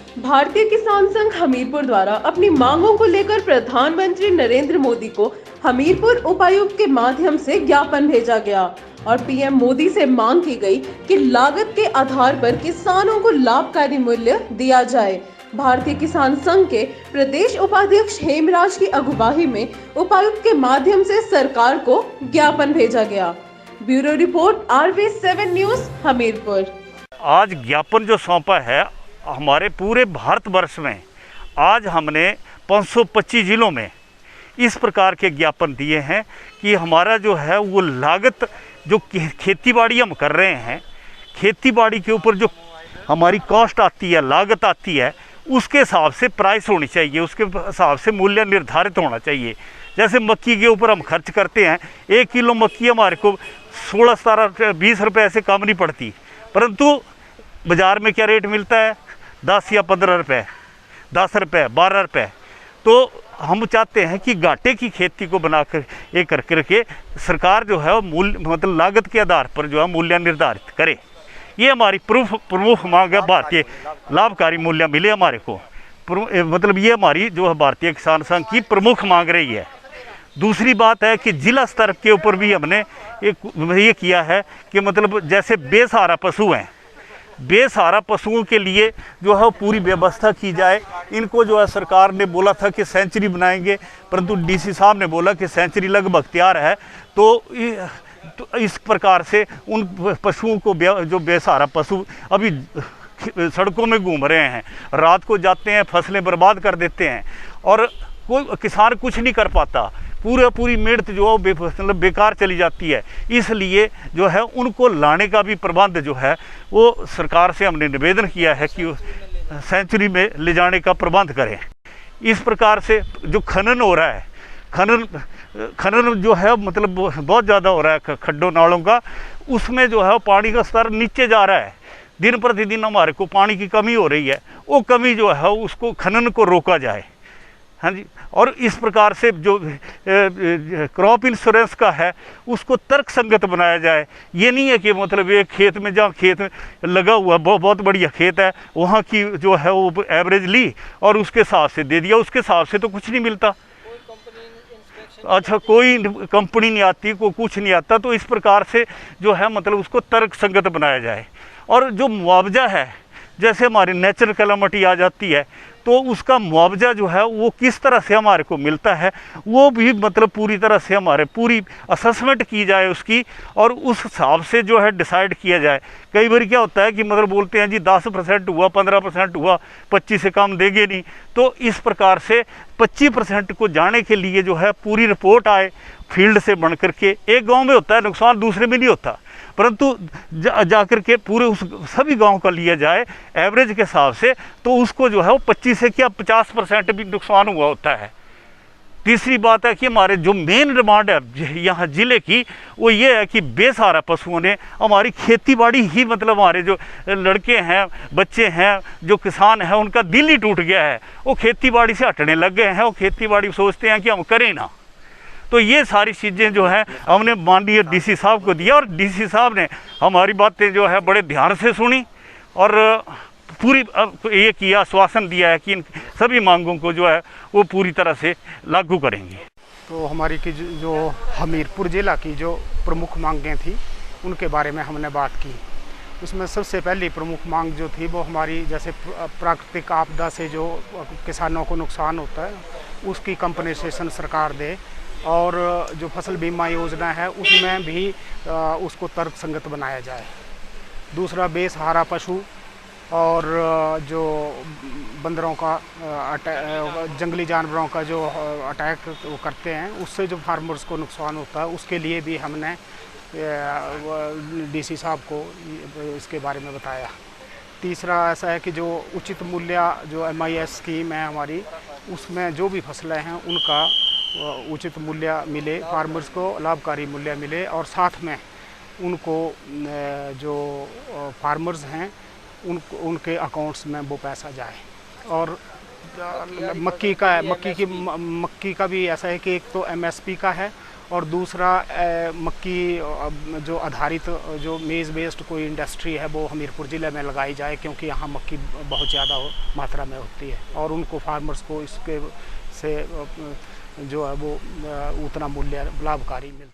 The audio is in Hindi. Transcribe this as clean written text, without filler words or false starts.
भारतीय किसान संघ हमीरपुर द्वारा अपनी मांगों को लेकर प्रधानमंत्री नरेंद्र मोदी को हमीरपुर उपायुक्त के माध्यम से ज्ञापन भेजा गया और पीएम मोदी से मांग की गई कि लागत के आधार पर किसानों को लाभकारी मूल्य दिया जाए। भारतीय किसान संघ के प्रदेश उपाध्यक्ष हेमराज की अगुवाई में उपायुक्त के माध्यम से सरकार को ज्ञापन भेजा गया। Bureau report RV7 news Hamirpur. आज ज्ञापन जो सौंपा है हमारे पूरे भारतवर्ष में, आज हमने 525 जिलों में इस प्रकार के ज्ञापन दिए हैं कि हमारा जो है वो लागत जो खेतीबाड़ी हम कर रहे हैं, खेतीबाड़ी के ऊपर जो हमारी कॉस्ट आती है, लागत आती है, उसके हिसाब से प्राइस होनी चाहिए, उसके हिसाब से मूल्य निर्धारित होना चाहिए। जैसे मक्की के ऊपर हम खर्च करते हैं, 1 किलो मक्की हमारे को 16, 17, 20 रुपये से कम नहीं पड़ती, परंतु बाज़ार में क्या रेट मिलता है? 10 या 15 रुपये, 10 रुपये, 12 रुपये। तो हम चाहते हैं कि घाटे की खेती को बनाकर ये करके सरकार जो है मूल्य मतलब लागत के आधार पर जो है मूल्य निर्धारित करे। ये हमारी प्रमुख मांग है। भारतीय लाभकारी मूल्य मिले हमारे को, मतलब ये हमारी जो है भारतीय किसान संघ की प्रमुख मांग रही है। दूसरी बात है कि जिला स्तर के ऊपर भी हमने ये किया है कि मतलब जैसे बेसहारा पशु हैं, बेसहारा पशुओं के लिए जो है पूरी व्यवस्था की जाए। इनको जो है सरकार ने बोला था कि सेंचुरी बनाएंगे, परंतु डीसी साहब ने बोला कि सेंचुरी लगभग तैयार है। तो इस प्रकार से उन पशुओं को जो बेसहारा पशु अभी सड़कों में घूम रहे हैं, रात को जाते हैं, फसलें बर्बाद कर देते हैं और कोई किसान कुछ नहीं कर पाता, पूरी मेहनत जो है मतलब बेकार चली जाती है। इसलिए जो है उनको लाने का भी प्रबंध जो है वो सरकार से हमने निवेदन किया है कि सेंचुरी में ले जाने का प्रबंध करें। इस प्रकार से जो खनन हो रहा है, खनन जो है मतलब बहुत ज़्यादा हो रहा है खड्डों नालों का, उसमें जो है पानी का स्तर नीचे जा रहा है। दिन प्रतिदिन हमारे को पानी की कमी हो रही है, वो कमी जो है उसको खनन को रोका जाए। हाँ जी, और इस प्रकार से जो क्रॉप इंश्योरेंस का है उसको तर्क संगत बनाया जाए। ये नहीं है कि मतलब एक खेत में जहाँ खेत में लगा हुआ बहुत बढ़िया खेत है वहाँ की जो है वो एवरेज ली और उसके हिसाब से दे दिया, उसके हिसाब से तो कुछ नहीं मिलता। अच्छा, कोई कंपनी नहीं आती, कोई कुछ नहीं आता। तो इस प्रकार से जो है मतलब उसको तर्क संगत बनाया जाए। और जो मुआवजा है, जैसे हमारी नेचुरल कैलामिटी आ जाती है तो उसका मुआवजा जो है वो किस तरह से हमारे को मिलता है वो भी मतलब पूरी तरह से हमारे पूरी असेसमेंट की जाए उसकी, और उस हिसाब से जो है डिसाइड किया जाए। कई बार क्या होता है कि मतलब बोलते हैं जी 10% हुआ, 15% हुआ, 25 से कम देंगे नहीं। तो इस प्रकार से 25% को जाने के लिए जो है पूरी रिपोर्ट आए फील्ड से बन करके। एक गाँव में होता है नुकसान, दूसरे में नहीं होता, परंतु जाकर के पूरे उस सभी गांव का लिया जाए एवरेज के हिसाब से, तो उसको जो है वो 25 से क्या 50% भी नुकसान हुआ होता है। तीसरी बात है कि हमारे जो मेन डिमांड है यहाँ ज़िले की वो ये है कि बेसहारा पशुओं ने हमारी खेतीबाड़ी ही मतलब हमारे जो लड़के हैं, बच्चे हैं, जो किसान हैं, उनका दिल ही टूट गया है। वो खेतीबाड़ी से हटने लग गए हैं, वो खेतीबाड़ी सोचते हैं कि हम करें ना। तो ये सारी चीज़ें जो है हमने माननीय डीसी साहब को दिया और डीसी साहब ने हमारी बातें जो है बड़े ध्यान से सुनी और पूरी ये किया, आश्वासन दिया है कि इन सभी मांगों को जो है वो पूरी तरह से लागू करेंगे। तो हमारी की जो हमीरपुर ज़िला की जो प्रमुख मांगें थी उनके बारे में हमने बात की। उसमें सबसे पहली प्रमुख मांग जो थी वो हमारी जैसे प्राकृतिक आपदा से जो किसानों को नुकसान होता है उसकी कंपनसेशन सरकार दे, और जो फसल बीमा योजना है उसमें भी उसको तर्कसंगत बनाया जाए। दूसरा, बेसहारा पशु और जो बंदरों का जंगली जानवरों का जो अटैक वो करते हैं उससे जो फार्मर्स को नुकसान होता है उसके लिए भी हमने डीसी साहब को इसके बारे में बताया। तीसरा ऐसा है कि जो उचित मूल्य जो MIS स्कीम है हमारी, उसमें जो भी फसलें हैं उनका उचित मूल्य मिले, फार्मर्स को लाभकारी मूल्य मिले, और साथ में उनको जो फार्मर्स हैं उनके अकाउंट्स में वो पैसा जाए। और मक्की का भी ऐसा है कि एक तो MSP का है और दूसरा मक्की जो आधारित जो मेज़ बेस्ड कोई इंडस्ट्री है वो हमीरपुर ज़िले में लगाई जाए, क्योंकि यहाँ मक्की बहुत ज़्यादा मात्रा में होती है और उनको फार्मर्स को इसके से जो है वो उतना मूल्य लाभकारी मिलता है।